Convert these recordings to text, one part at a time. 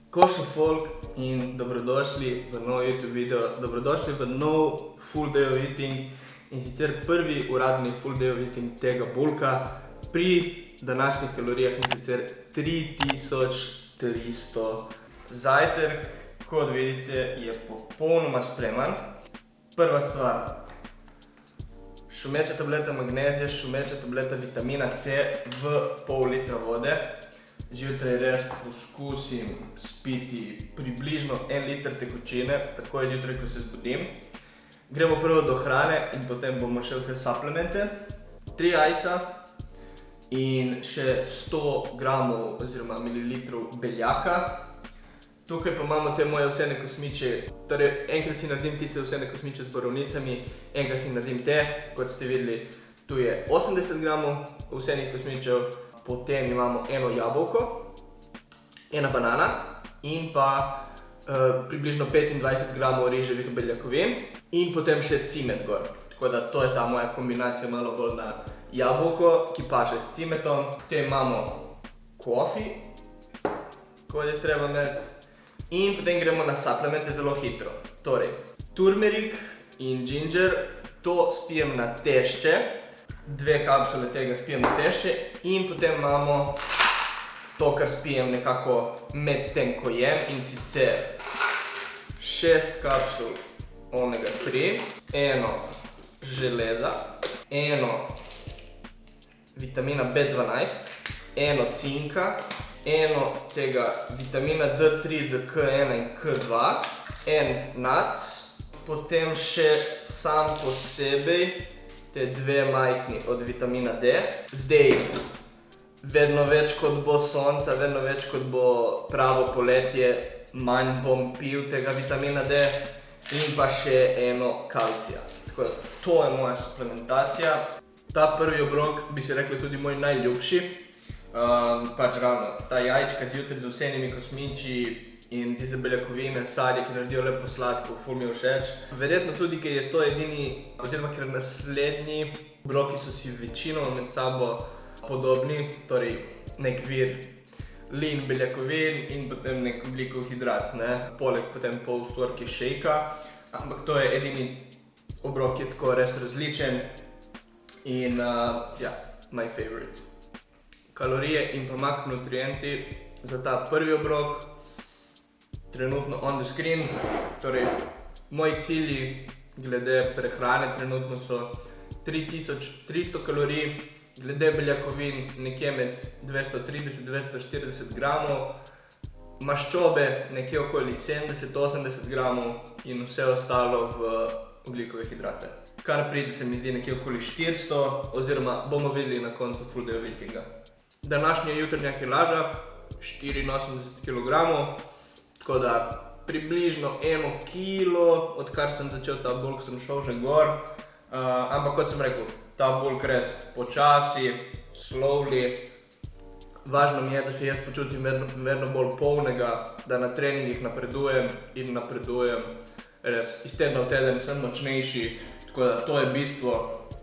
Košo folk in dobrodošli v nov YouTube video, dobrodošli v nov full day of eating in sicer prvi uradni full day of eating tega bulka pri današnjih kalorijah in sicer 3300. Zajtrk, kot vidite, je popolnoma spreman. Prva stvar, šumeča tableta magnezija, šumeča tableta vitamina C v pol litra vode. Zjutraj res poskusim spiti približno 1 liter tekočine, takoj zjutraj, ko se zbudim. Gremo prvo do hrane in potem bomo še vse suplemente. 3 jajca in še 100 gramov oziroma mililitrov beljaka. Tukaj pa imamo te moje ovsene kosmiče, torej enkrat si naredim tiste ovsene kosmiče z borovnicami, enkrat si naredim te, kot ste videli, tu je 80 gramov ovsenih kosmičev. Potem imamo eno jabolko, ena banana in pa približno 25 gramov riževih beljakovin in potem še cimet gor. Tako da to je ta moja kombinacija malo bolj na jabolko, ki paše s cimetom. Potem imamo kofi, kot je treba imeti. In potem gremo na suplemente zelo hitro. Torej, turmerik in ginger, to spijem na tešče. 2 kapsule tega spijem na tešče in potem imamo to, kar spijem nekako med tem, ko jem, in sicer 6 kapsul omega 3, eno železa, eno vitamina B12, eno cinka, eno tega vitamina D3 z K1 in K2, en nac, potem še sam posebej te 2 majhni od vitamina D. Zdaj, vedno več kot bo sonca, vedno več kot bo pravo poletje, manj bom pil tega vitamina D in pa še eno kalcija. Tako da, to je moja suplementacija. Ta prvi obrok bi si rekli tudi moj najljubši. Pač ravno, ta jajčka zjutraj z ovsenimi kosmiči in tiste beljakovine, sadje, ki naredijo lepo sladko, ful mi je všeč. Verjetno tudi, ker je to edini, oziroma ker naslednji obroki so si večinoma med sabo podobni, torej nek vir lin beljakovin in potem nek ogljikov hidrat, poleg potem pol stvorki šejka. Ampak to je edini obrok, ki je tako res različen in ja, my favorite. Kalorije in pa makronutrienti za ta prvi obrok, trenutno on the screen, torej moji cilji glede prehrane trenutno so 3300 kalorij, glede beljakovin nekje med 230-240 gramov, maščobe nekje okoli 70-80 gramov in vse ostalo v ogljikove hidrate. Kar pride se mi zdi nekje okoli 400, oziroma bomo videli na koncu full day of eatinga. Današnja jutrnja kilaža 84 kg, tako da približno 1 kilo, odkar sem začel ta bulk, sem šel že gor. Ampak kot sem rekel, ta bulk res počasi, slowly. Važno mi je, da se jaz počutim vedno bolj polnega, da na treningih napredujem in napredujem. Res, iz tedna v teden sem močnejši, tako da to je bistvo.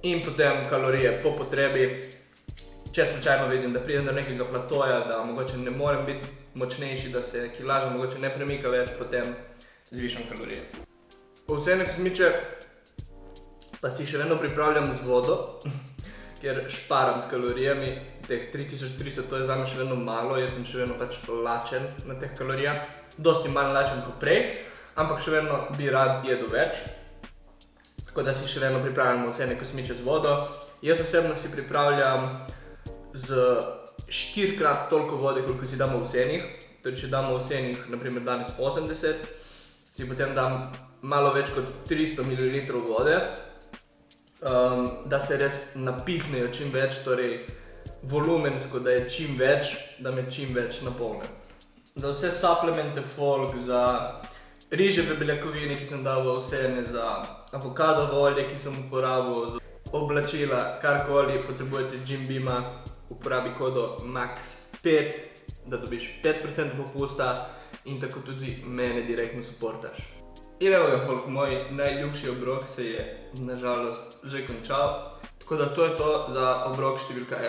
In potem kalorije po potrebi. Če slučajno vidim, da pridem do nekega platoja, da mogoče ne morem biti močnejši, da se kilaža mogoče ne premika več, potem zvišam kalorije. Ovsene kosmiče pa si še vedno pripravljam z vodo, ker šparam s kalorijami. Teh 3300, to je zame še vedno malo, jaz sem še vedno pač lačen na teh kalorijah. Dosti manj lačen kot prej, ampak še vedno bi rad jedel več. Tako da si še vedno pripravljam ovsene kosmiče z vodo. Jaz osebno si pripravljam z 4-krat toliko vode, koliko si damo ovsenih. Torej, če damo ovsenih, naprimer danes 80, si potem dam malo več kot 300 ml vode, da se res napihnejo čim več, torej volumensko, da je čim več, da me čim več napolne. Za vse suplemente folk, za riževe beljakovine, ki sem dal v ovsene, za avokadovo olje, ki sem uporabil, za oblačila, karkoli potrebujete z Jim Beama, uporabi kodo MAX5, da dobiš 5% popusta in tako tudi mene direktno supportaš. In evo ga folk, moj najljubši obrok se je nažalost že končal, tako da to je to za obrok številka 1.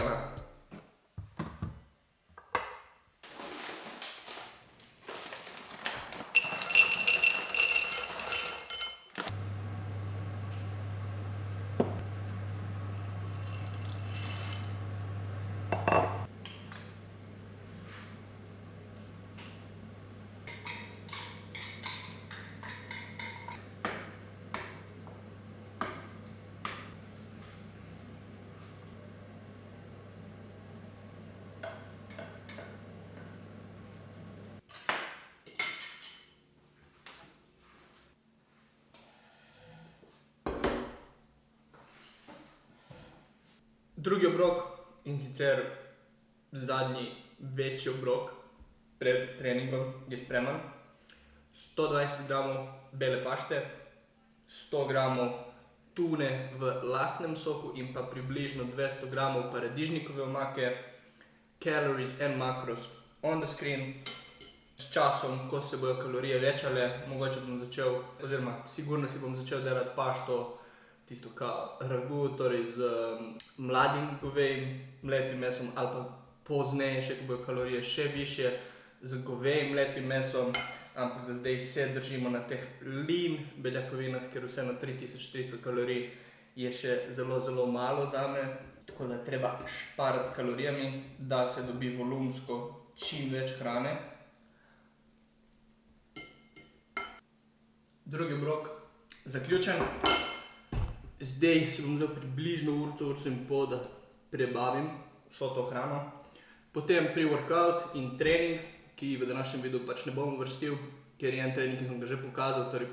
Drugi obrok in sicer zadnji večji obrok pred treningom je spreman. 120 gramov bele pašte, 100 gramov tune v lastnem soku in pa približno 200 gramov paradižnikove omake. Calories and macros on the screen. S časom, ko se bojo kalorije večale, mogoče bom začel, oziroma sigurno si bom začel delati pašto, tisto kao ragu, torej z mladim govejim mletim mesom ali pa pozneje, še ko bojo kalorije še višje, z govejim mletim mesom, ampak za zdaj se držimo na teh lean beljakovinah, ker vseeno 3300 kalorij je še zelo, zelo malo zame, tako da treba šparati s kalorijami, da se dobi volumsko čim več hrane. Drugi obrok zaključen. Zdaj si bom vzel približno urico in pol, da prebavim vso to hrano. Potem pre-workout in trening, ki v današnjem videu pač ne bom uvrstil, ker je en trening, ki sem ga že pokazal, torej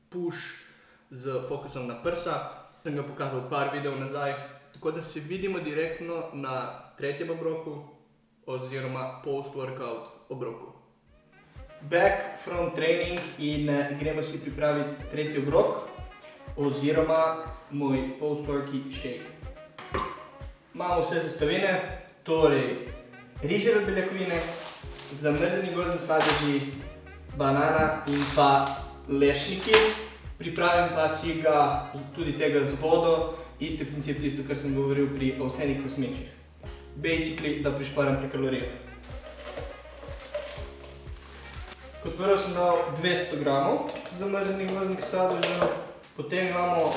push z fokusom na prsa. Sem ga pokazal par videov nazaj, tako da se vidimo direktno na tretjem obroku oziroma post-workout obroku. Back from training in gremo si pripraviti tretji obrok oziroma moj post-workout shake. Imamo vse sestavine, torej riževe beljakovine, zamrzeni gozdni sadeži, banana in pa lešniki. Pripravim pa si ga tudi tega z vodo, isti princip tisto, kar sem govoril pri ovsenih kosmičih. Basically, da prišparam pri kalorijah. Kot prvo sem dal 200 gramov zamrznjenih gozdnih sadežev, potem imamo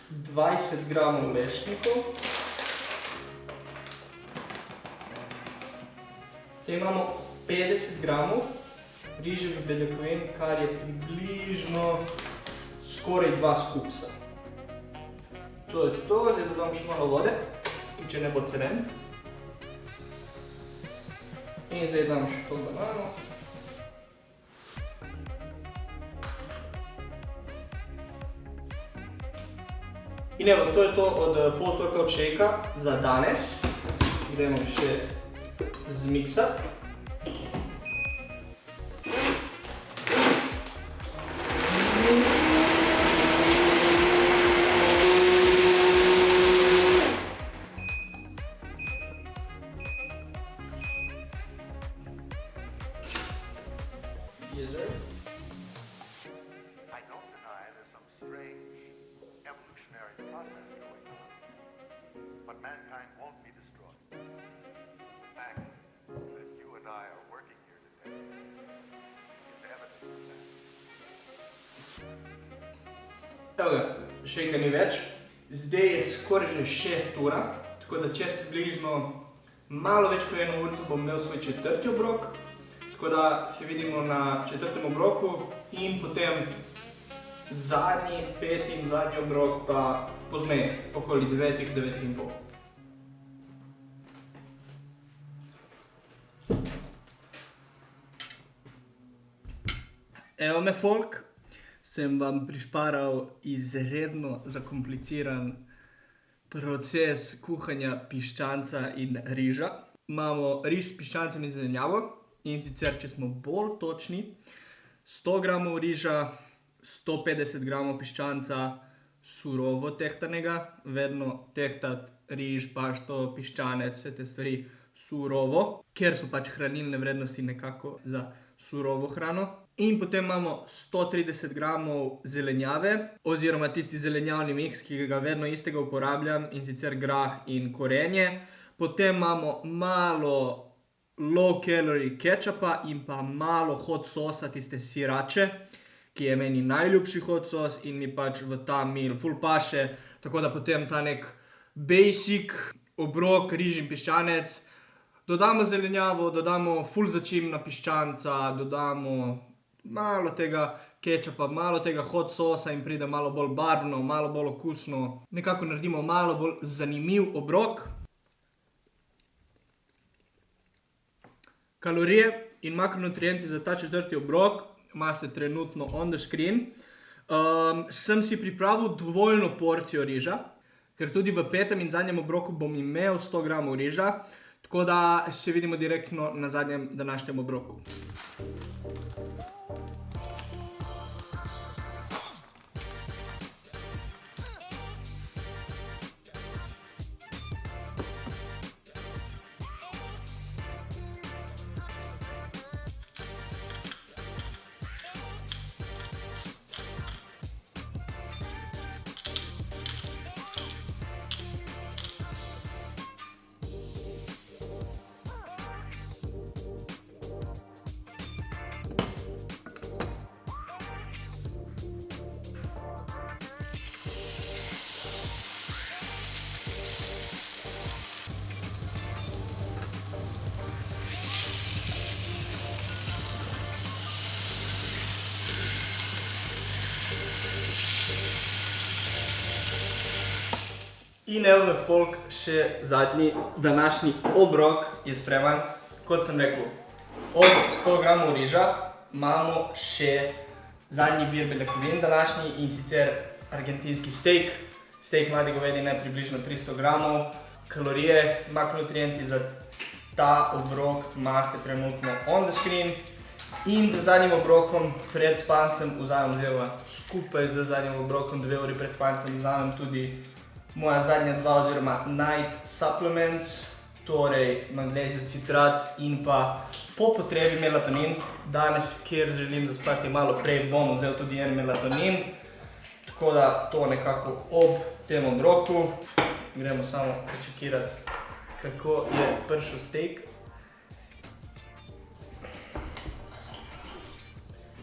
20 gramov lešnikov, potem imamo 50 gramov riževih beljakovin, kar je približno skoraj 2 skupsa. To je to, zdaj dodam še malo vode, če ne bo cement. In zdaj dam še to banano. In evo, to je to od post-workout shake-a za danes. Gremo še zmiksati. Yes, sir. I don't deny there's some strange evolutionary process going on, but mankind won't be destroyed. The fact that you and I are working here today is evidence of that. Evo ga, shake-a ni več. Zdaj je skoraj že 6 ura, tako da čez približno malo več kot 1 urico bom imel svoj četrti obrok. Tako da se vidimo na četrtem obroku in potem zadnji, peti in zadnji obrok pa pozneje, okoli 9, 9 in pol. Evo me, folk, sem vam prišparal izredno zakompliciran proces kuhanja piščanca in riža. Imamo riž s piščancem in zelenjavo. In sicer, če smo bolj točni, 100 gramov riža, 150 gramov piščanca surovo tehtanega, vedno tehtati riž, pašto, piščanec, vse te stvari surovo, ker so pač hranilne vrednosti nekako za surovo hrano. In potem imamo 130 gramov zelenjave, oziroma tisti zelenjavni miks, ki ga vedno istega uporabljam, in sicer grah in korenje. Potem imamo malo low calorie ketchupa in pa malo hot sosa, tiste sirače, ki je meni najljubši hot sos in mi pač v ta meal ful paše, tako da potem ta nek basic obrok, riž in piščanec, dodamo zelenjavo, dodamo ful začimna piščanca, dodamo malo tega ketchupa, malo tega hot sosa in pride malo bolj barvno, malo bolj okusno, nekako naredimo malo bolj zanimiv obrok. Kalorije in makronutrienti za ta četrti obrok imate trenutno on the screen. Sem si pripravil dvojno porcijo riža, ker tudi v petem in zadnjem obroku bom imel 100 gramov riža, tako da se vidimo direktno na zadnjem današnjem obroku. In evo folk, še zadnji današnji obrok je spreman. Kot sem rekel, od 100 gramov riža imamo še zadnji vir beljakovin današnji in sicer argentinski steak. Steak mlade govedine je približno 300 gramov. Kalorije, makronutrienti za ta obrok imate trenutno on the screen. In za zadnjim obrokom pred spancem vzamem, oziroma skupaj z zadnjim obrokom 2 uri pred spancem vzamem tudi moja zadnja dva oziroma night supplements, torej magnezijev citrat in pa po potrebi melatonin. Danes, kjer želim zaspati malo prej, bom vzel tudi en melatonin, tako da to nekako ob tem obroku. Gremo samo prečekirati, kako je prišel steak.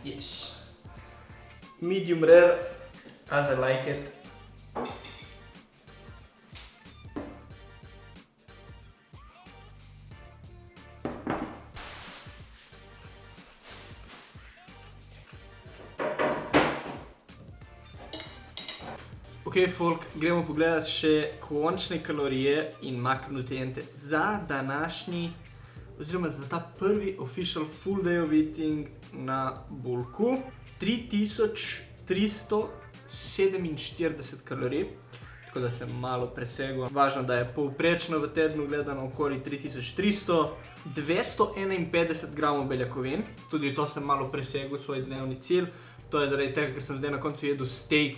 Yes. Medium rare, as I like it. Ok, folk, gremo pogledati še končne kalorije in makronutriente za današnji, oziroma za ta prvi official full day of eating na bulku. 3347 kalorij, tako da sem malo presegel. Važno, da je povprečno v tednu gledano okoli 3300, 251 gramov beljakovin, tudi to sem malo presegel svoj dnevni cilj. To je zaradi tega, ker sem zdaj na koncu jedel steak,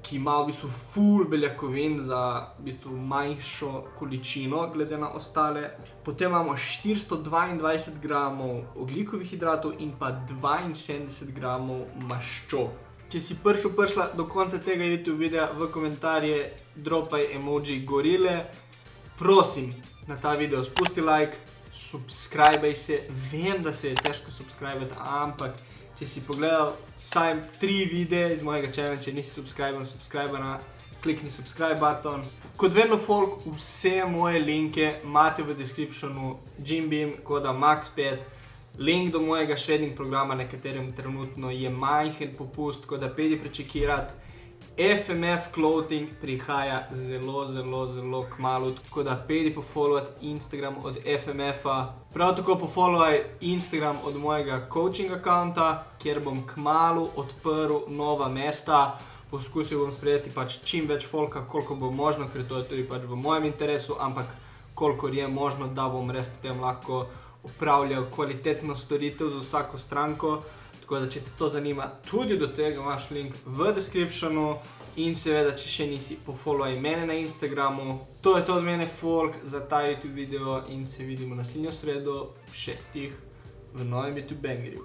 ki ima v bistvu full beljakovin za v bistvu manjšo količino glede na ostale. Potem imamo 422 gramov ogljikovih hidratov in pa 72 gramov maščob. Če si prišla do konca tega YouTube videa, v komentarje dropaj emoji gorile. Prosim, na ta video spusti like, subscribaj se. Vem, da se je težko subscribati, ampak če si pogledal vsaj 3 videe iz mojega channela, če nisi subscribana, klikni subscribe button. Kot vedno folk, vse moje linke imate v descriptionu, Jimbeam, koda MAX5, link do mojega shredding programa, na katerem trenutno je majhen popust, tako da pejdi prečekirati. FMF Clothing prihaja zelo kmalu, tako da pejdi pofollowati Instagram od FMF-a. Prav tako pofollowaj Instagram od mojega coaching accounta, kjer bom kmalu odprl nova mesta. Poskusil bom sprejeti pač čim več folka, koliko bo možno, ker to je tudi pač v mojem interesu, ampak kolikor je možno, da bom res potem lahko upravljal kvalitetno storitev za vsako stranko. Tako da, če te to zanima, tudi do tega imaš link v descriptionu in seveda, če še nisi, pofollowaj mene na Instagramu. To je to od mene, folk, za ta YouTube video in se vidimo naslednjo sredo v 6 v novem YouTube bangerju.